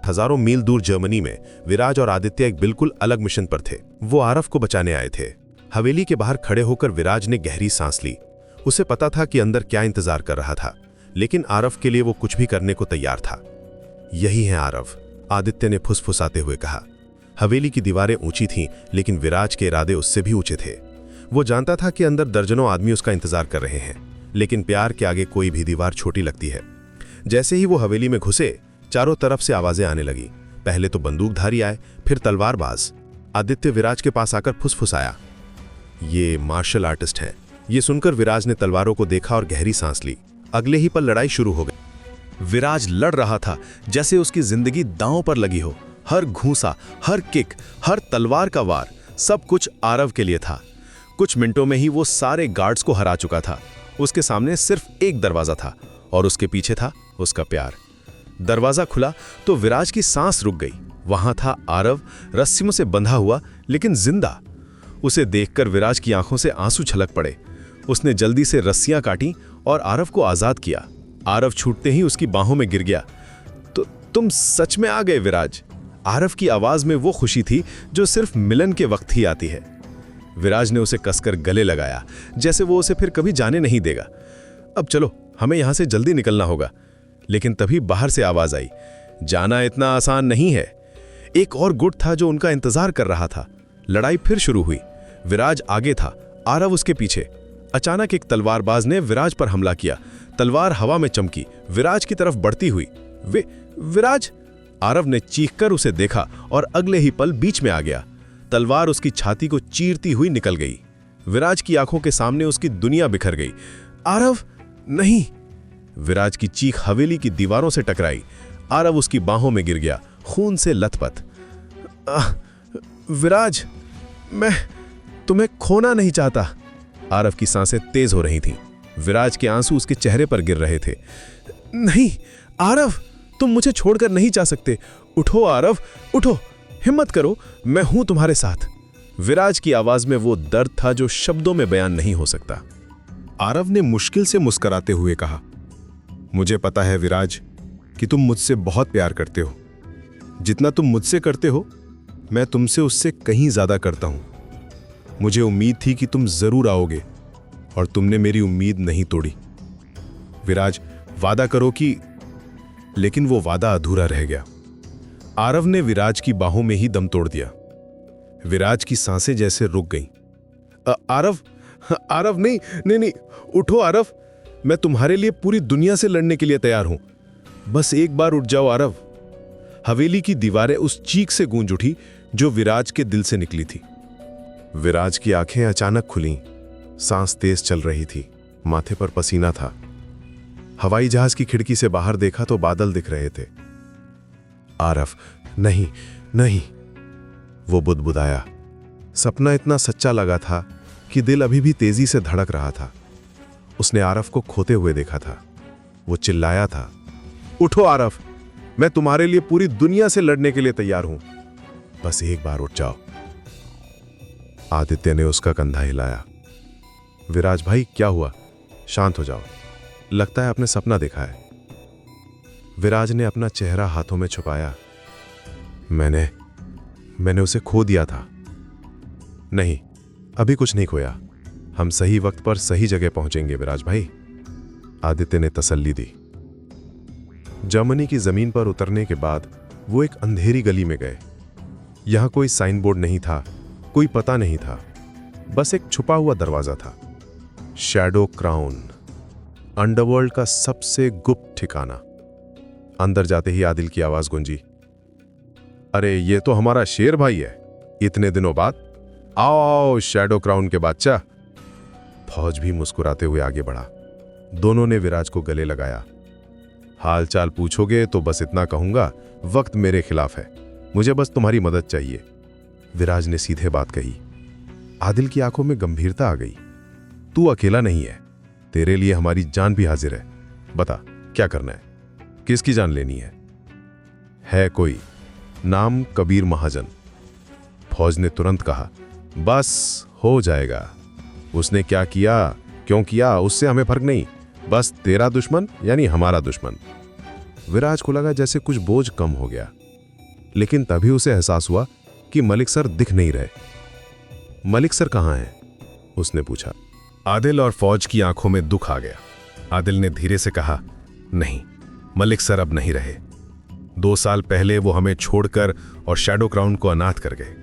हजारों मील दूर जर्मनी में विराज और आदित्य एक बिल्कुल अलग मिशन पर थे। वो आरव को बचाने आए थे। हवेली के बाहर खड़े होकर विराज ने गहरी सांस ली। उसे पता था कि अंदर क्या इंतजार कर रहा था, लेकिन आरव के लिए वो कुछ भी करने को तैयार था। यही है आरव, आदित्य ने फुसफुसाते हुए कहा। हवेली की दीवारें ऊंची थीं, लेकिन विराज के इरादे उससे भी ऊंचे थे। वो जानता था कि अंदर दर्जनों आदमी उसका इंतजार कर रहे हैं, लेकिन प्यार के आगे कोई भी दीवार छोटी लगती है। जैसे ही वो हवेली में घुसे, चारों तरफ से आवाजें आने लगी। पहले तो बंदूकधारी आए, फिर तलवारबाज। आदित्य विराज के पास आकर फुसफुसाया, ये मार्शल आर्टिस्ट हैं। ये सुनकर विराज ने तलवारों को देखा और गहरी सांस ली। अगले ही पल लड़ाई शुरू हो गई। विराज लड़ रहा था जैसे उसकी जिंदगी दांव पर लगी हो। हर घूंसा, हर किक, हर तलवार का वार, सब कुछ आरव के लिए था। कुछ मिनटों में ही वो सारे गार्ड्स को हरा चुका था। उसके सामने सिर्फ एक दरवाजा था और उसके पीछे था उसका प्यार। दरवाजा खुला तो विराज की सांस रुक गई। वहां था आरव, रस्सियों से बंधा हुआ लेकिन जिंदा। उसे देखकर विराज की आंखों से आंसू छलक पड़े। उसने जल्दी से रस्सियां काटी और आरव को आजाद किया। आरव छूटते ही उसकी बाहों में गिर गया। तो तुम सच में आ गए विराज। आरव की आवाज में वो खुशी थी जो सिर्फ मिलन के वक्त ही आती है। विराज ने उसे कसकर गले लगाया, जैसे वो उसे फिर कभी जाने नहीं देगा। अब चलो, हमें यहां से जल्दी निकलना होगा। लेकिन तभी बाहर से आवाज आई, जाना इतना आसान नहीं है। एक और गुट था जो उनका इंतजार कर रहा था। लड़ाई फिर शुरू हुई। विराज आगे था, आरव उसके पीछे। अचानक एक तलवारबाज ने विराज पर हमला किया। तलवार हवा में चमकी, विराज की तरफ बढ़ती हुई। विराज! आरव ने चीखकर उसे देखा और अगले ही पल बीच में आ गया। तलवार उसकी छाती को चीरती हुई निकल गई। विराज की आंखों के सामने उसकी दुनिया बिखर गई। आरव, नहीं! विराज की चीख हवेली की दीवारों से टकराई। आरव उसकी बाहों में गिर गया, खून से लथपथ। विराज, मैं तुम्हें खोना नहीं चाहता। आरव की सांसें तेज हो रही थीं। विराज के आंसू उसके चेहरे पर गिर रहे थे। नहीं आरव, तुम मुझे छोड़कर नहीं जा सकते। उठो आरव, उठो, हिम्मत करो, मैं हूं तुम्हारे साथ। विराज की आवाज में वो दर्द था जो शब्दों में बयान नहीं हो सकता। आरव ने मुश्किल से मुस्कुराते हुए कहा, मुझे पता है विराज कि तुम मुझसे बहुत प्यार करते हो। जितना तुम मुझसे करते हो, मैं तुमसे उससे कहीं ज्यादा करता हूं। मुझे उम्मीद थी कि तुम जरूर आओगे और तुमने मेरी उम्मीद नहीं तोड़ी। विराज, वादा करो कि... लेकिन वो वादा अधूरा रह गया। आरव ने विराज की बाहों में ही दम तोड़ दिया। विराज की सांसें जैसे रुक गईं। आरव, आरव, नहीं नहीं नहीं, उठो आरव, मैं तुम्हारे लिए पूरी दुनिया से लड़ने के लिए तैयार हूं। बस एक बार उठ जाओ आरव। हवेली की दीवारें उस चीख से गूंज उठी जो विराज के दिल से निकली थी। विराज की आंखें अचानक खुलीं। सांस तेज चल रही थी, माथे पर पसीना था। हवाई जहाज की खिड़की से बाहर देखा तो बादल दिख रहे थे। आरव, नहीं नहीं, वो बुदबुदाया। सपना इतना सच्चा लगा था कि दिल अभी भी तेजी से धड़क रहा था। उसने आरव को खोते हुए देखा था। वो चिल्लाया था, उठो आरव, मैं तुम्हारे लिए पूरी दुनिया से लड़ने के लिए तैयार हूं। बस एक बार उठ जाओ। आदित्य ने उसका कंधा हिलाया। विराज भाई, क्या हुआ? शांत हो जाओ, लगता है आपने सपना देखा है। विराज ने अपना चेहरा हाथों में छुपाया। मैंने उसे खो दिया था। नहीं, अभी कुछ नहीं खोया। हम सही वक्त पर सही जगह पहुंचेंगे विराज भाई, आदित्य ने तसल्ली दी। जर्मनी की जमीन पर उतरने के बाद वो एक अंधेरी गली में गए। यहां कोई साइन बोर्ड नहीं था, कोई पता नहीं था, बस एक छुपा हुआ दरवाजा था। शैडो क्राउन, अंडरवर्ल्ड का सबसे गुप्त ठिकाना। अंदर जाते ही आदिल की आवाज गूंजी, अरे ये तो हमारा शेर भाई है, इतने दिनों बाद। आओ आओ शैडो क्राउन के बादशाह। फौज भी मुस्कुराते हुए आगे बढ़ा। दोनों ने विराज को गले लगाया। हाल चाल पूछोगे तो बस इतना कहूंगा, वक्त मेरे खिलाफ है, मुझे बस तुम्हारी मदद चाहिए। विराज ने सीधे बात कही। आदिल की आंखों में गंभीरता आ गई। तू अकेला नहीं है, तेरे लिए हमारी जान भी हाजिर है। बता क्या करना है, किसकी जान लेनी है कोई? नाम कबीर महाजन। फौज ने तुरंत कहा, बस हो जाएगा। उसने क्या किया, क्यों किया, उससे हमें फर्क नहीं, बस तेरा दुश्मन यानी हमारा दुश्मन। विराज को लगा जैसे कुछ बोझ कम हो गया, लेकिन तभी उसे एहसास हुआ कि मलिक सर दिख नहीं रहे। मलिक सर कहाँ हैं? उसने पूछा। आदिल और फौज की आंखों में दुख आ गया। आदिल ने धीरे से कहा, नहीं, मलिक सर अब नहीं रहे। 2 साल पहले वो हमें छोड़कर और शैडो क्राउन को अनाथ कर गए।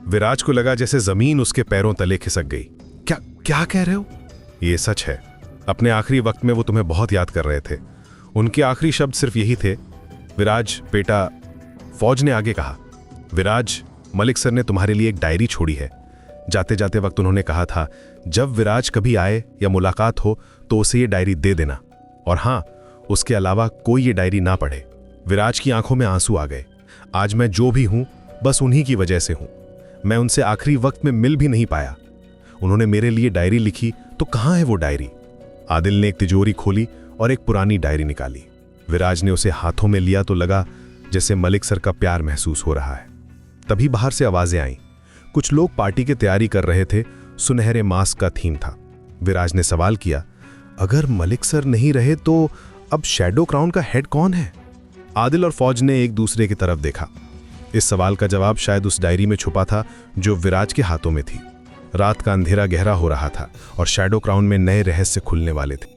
विराज को लगा जैसे जमीन उसके पैरों तले खिसक गई। क्या कह रहे हो? ये सच है। अपने आखिरी वक्त में वो तुम्हें बहुत याद कर रहे थे। उनके आखिरी शब्द सिर्फ यही थे, विराज बेटा। फौज ने आगे कहा, विराज, मलिक सर ने तुम्हारे लिए एक डायरी छोड़ी है। जाते जाते वक्त उन्होंने कहा था, जब विराज कभी आए या मुलाकात हो तो उसे ये डायरी दे देना, और हां, उसके अलावा कोई ये डायरी ना पढ़े। विराज की आंखों में आंसू आ गए। आज मैं जो भी हूं बस उन्हीं की वजह से हूं। मैं उनसे आखिरी वक्त में मिल भी नहीं पाया। उन्होंने मेरे लिए डायरी लिखी, तो कहां है वो डायरी? आदिल ने एक तिजोरी खोली और एक पुरानी डायरी निकाली। विराज ने उसे हाथों में लिया तो लगा जैसे मलिक सर का प्यार महसूस हो रहा है। तभी बाहर से आवाजें आईं। कुछ लोग पार्टी की तैयारी कर रहे थे। सुनहरे मास्क का थीम था। विराज ने सवाल किया, अगर मलिक सर नहीं रहे तो अब शैडो क्राउन का हेड कौन है? आदिल और फौज ने एक दूसरे की तरफ देखा। इस सवाल का जवाब शायद उस डायरी में छुपा था जो विराज के हाथों में थी। रात का अंधेरा गहरा हो रहा था और शैडो क्राउन में नए रहस्य खुलने वाले थे।